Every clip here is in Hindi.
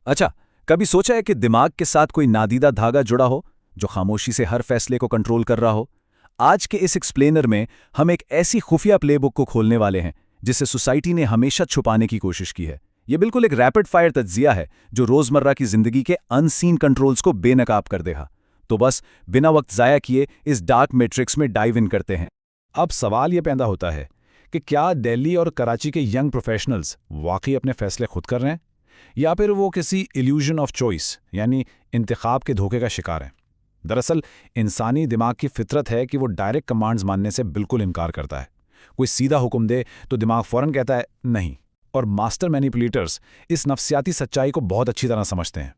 अच्छा, कभी सोचा है कि दिमाग के साथ कोई नादीदा धागा जुड़ा हो जो खामोशी से हर फैसले को कंट्रोल कर रहा हो? आज के इस एक्सप्लेनर में हम एक ऐसी खुफिया प्लेबुक को खोलने वाले हैं जिसे सोसाइटी ने हमेशा छुपाने की कोशिश की है। ये बिल्कुल एक रैपिड फायर तज्जिया है जो रोजमर्रा की जिंदगी के अनसीन कंट्रोल्स को बेनकाब कर देगा। तो बस बिना वक्त जाया किए इस डार्क मैट्रिक्स में डाइव इन करते हैं। अब सवाल ये पैदा होता है कि क्या दिल्ली और कराची के यंग प्रोफेशनल्स वाकई अपने फैसले खुद कर रहे हैं, या फिर वो किसी इल्यूजन ऑफ चॉइस यानी इंतखाब के धोखे का शिकार हैं। दरअसल इंसानी दिमाग की फितरत है कि वो डायरेक्ट कमांड्स मानने से बिल्कुल इनकार करता है। कोई सीधा हुक्म दे तो दिमाग फौरन कहता है नहीं, और मास्टर मैनिपुलेटर्स इस नफ्सियाती सच्चाई को बहुत अच्छी तरह समझते हैं।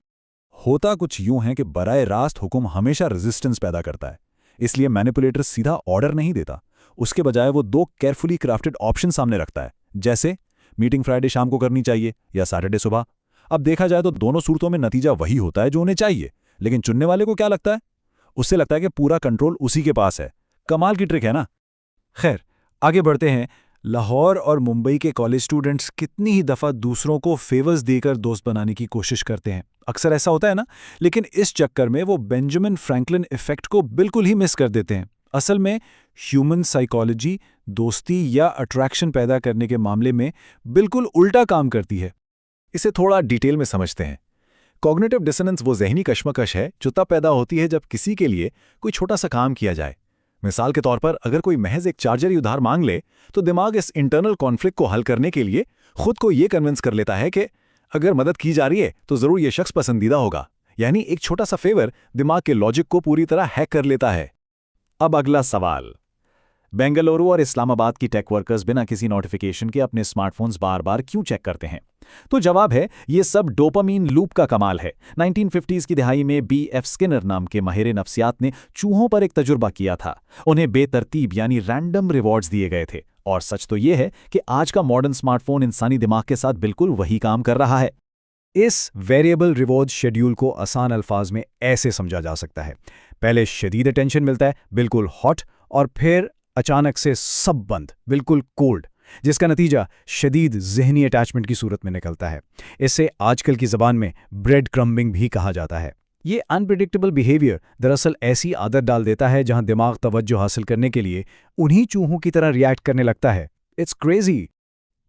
होता कुछ यूं है कि बराए रास्त हुक्म हमेशा रेजिस्टेंस पैदा करता है, इसलिए मैनिपुलेटर सीधा ऑर्डर नहीं देता। उसके बजाय वो दो केयरफुली क्राफ्टेड ऑप्शन सामने रखता है, जैसे मीटिंग फ्राइडे शाम को करनी चाहिए या सैटरडे सुबह। अब देखा जाए तो दोनों सूरतों में नतीजा वही होता है जो उन्हें चाहिए, लेकिन चुनने वाले को क्या लगता है? उससे लगता है कि पूरा कंट्रोल उसी के पास है। कमाल की ट्रिक है ना। खैर, आगे बढ़ते हैं। लाहौर और मुंबई के कॉलेज स्टूडेंट्स कितनी ही दफ़ा दूसरों को फेवर्स देकर दोस्त बनाने की कोशिश करते हैं। अक्सर ऐसा होता है ना, लेकिन इस चक्कर में वो बेंजामिन फ्रैंकलिन इफेक्ट को बिल्कुल ही मिस कर देते हैं। असल में ह्यूमन साइकोलॉजी दोस्ती या अट्रैक्शन पैदा करने के मामले में बिल्कुल उल्टा काम करती है। इसे थोड़ा डिटेल में समझते हैं। कॉग्निटिव डिसोनेंस वो ज़हनी कश्मकश है जो तब पैदा होती है जब किसी के लिए कोई छोटा सा काम किया जाए। मिसाल के तौर पर अगर कोई महज एक चार्जर ही उधार मांग ले तो दिमाग इस इंटरनल कॉन्फ्लिक्ट को हल करने के लिए खुद को ये कन्विंस कर लेता है कि अगर मदद की जा रही है तो ज़रूर ये शख्स पसंदीदा होगा। यानी एक छोटा सा फेवर दिमाग के लॉजिक को पूरी तरह हैक कर लेता है। अब अगला सवाल, बेंगलुरु और इस्लामाबाद की टेक वर्कर्स बिना किसी नोटिफिकेशन के अपने स्मार्टफोन्स बार बार क्यों चेक करते हैं? तो जवाब है, ये सब डोपामीन लूप का कमाल है। 1950s की दिहाई में B.F. स्किनर नाम के माहिर नफ्सियात ने चूहों पर एक तजुर्बा किया था। उन्हें बेतरतीब यानी रैंडम रिवॉर्ड्स दिए गए थे, और सच तो ये है कि आज का मॉडर्न स्मार्टफोन इंसानी दिमाग के साथ बिल्कुल वही काम कर रहा है। इस वेरिएबल रिवॉर्ड शेड्यूल को आसान अल्फाज में ऐसे समझा जा सकता है। पहले शदीद अटेंशन मिलता है, बिल्कुल हॉट, और फिर अचानक से सब बंद, बिल्कुल कोल्ड, जिसका नतीजा शदीद ज़हनी अटैचमेंट की सूरत में निकलता है। इसे आजकल की ज़बान में ब्रेड क्रम्बिंग भी कहा जाता है। ये अनप्रिडिक्टेबल बिहेवियर दरअसल ऐसी आदत डाल देता है जहां दिमाग तवज्जो हासिल करने के लिए उन्हीं चूहों की तरह रिएक्ट करने लगता है। It's crazy.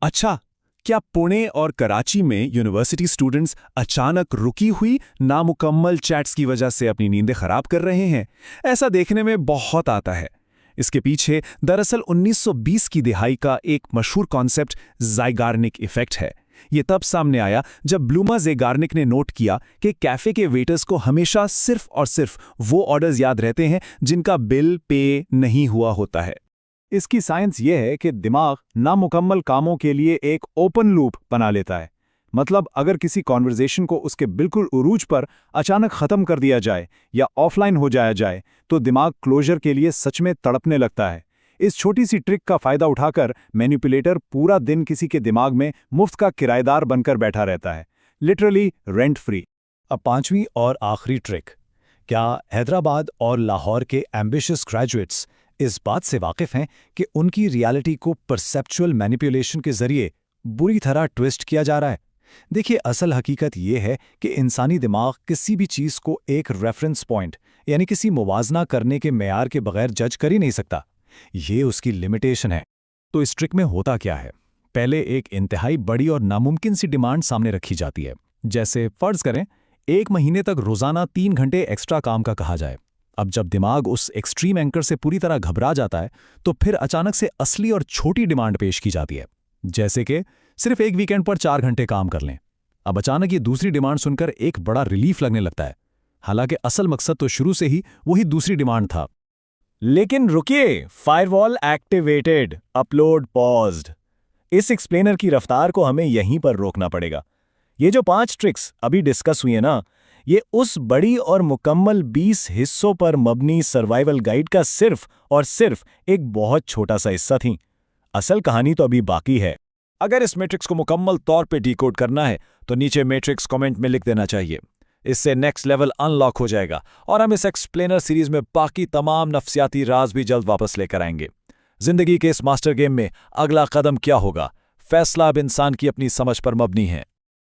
अच्छा, क्या पुणे और कराची में यूनिवर्सिटी स्टूडेंट्स अचानक रुकी हुई नामुकम्मल चैट्स की वजह से अपनी नींदें खराब कर रहे हैं? ऐसा देखने में बहुत आता है। इसके पीछे दरअसल 1920 की दिहाई का एक मशहूर कॉन्सेप्ट ज़ाइगार्निक इफेक्ट है। ये तब सामने आया जब ब्लूमा ज़ेगार्निक ने नोट किया कि कैफ़े के वेटर्स को हमेशा सिर्फ और सिर्फ वो ऑर्डर्स याद रहते हैं जिनका बिल पे नहीं हुआ होता है। इसकी साइंस ये है कि दिमाग नामुकम्मल कामों के लिए एक ओपन लूप बना लेता है। मतलब अगर किसी कॉन्वर्जेशन को उसके बिल्कुल उरूज पर अचानक ख़त्म कर दिया जाए या ऑफलाइन हो जाया जाए तो दिमाग क्लोजर के लिए सच में तड़पने लगता है। इस छोटी सी ट्रिक का फ़ायदा उठाकर मैनिपुलेटर पूरा दिन किसी के दिमाग में मुफ्त का किराएदार बनकर बैठा रहता है, लिटरली रेंट फ्री। अब पांचवी और आखिरी ट्रिक, क्या हैदराबाद और लाहौर के एम्बिशियस ग्रेजुएट्स इस बात से वाकिफ़ हैं कि उनकी रियलिटी को परसेप्चुअल मैनिपुलेशन के जरिए बुरी तरह ट्विस्ट किया जा रहा है? देखिए, असल हकीकत यह है कि इंसानी दिमाग किसी भी चीज़ को एक रेफरेंस पॉइंट यानी किसी मुवाजना करने के मेयार के बगैर जज कर ही नहीं सकता। ये उसकी लिमिटेशन है। तो इस ट्रिक में होता क्या है? पहले एक इंतहाई बड़ी और नामुमकिन सी डिमांड सामने रखी जाती है, जैसे फ़र्ज करें 1 महीने तक रोज़ाना 3 घंटे एक्स्ट्रा काम का कहा जाए। अब जब दिमाग उस एक्सट्रीम एंकर से पूरी तरह घबरा जाता है तो फिर अचानक से असली और छोटी डिमांड पेश की जाती है, जैसे कि सिर्फ एक वीकेंड पर 4 घंटे काम कर लें। अब अचानक ये दूसरी डिमांड सुनकर एक बड़ा रिलीफ लगने लगता है, हालांकि असल मकसद तो शुरू से ही वही दूसरी डिमांड था। लेकिन रुकिए, फायरवॉल एक्टिवेटेड, अपलोड पॉज्ड। इस एक्सप्लेनर की रफ्तार को हमें यहीं पर रोकना पड़ेगा। ये जो 5 ट्रिक्स अभी डिस्कस हुई है ना, ये उस बड़ी और मुकम्मल 20 हिस्सों पर मबनी सर्वाइवल गाइड का सिर्फ और सिर्फ एक बहुत छोटा सा हिस्सा थी। असल कहानी तो अभी बाकी है। अगर इस मैट्रिक्स को मुकम्मल तौर पे डिकोड करना है तो नीचे मैट्रिक्स कमेंट में लिख देना चाहिए। इससे नेक्स्ट लेवल अनलॉक हो जाएगा और हम इस एक्सप्लेनर सीरीज में बाकी तमाम नफ्सियाती राज भी जल्द वापस लेकर आएंगे। जिंदगी के इस मास्टर गेम में अगला कदम क्या होगा, फैसला अब इंसान की अपनी समझ पर मबनी है।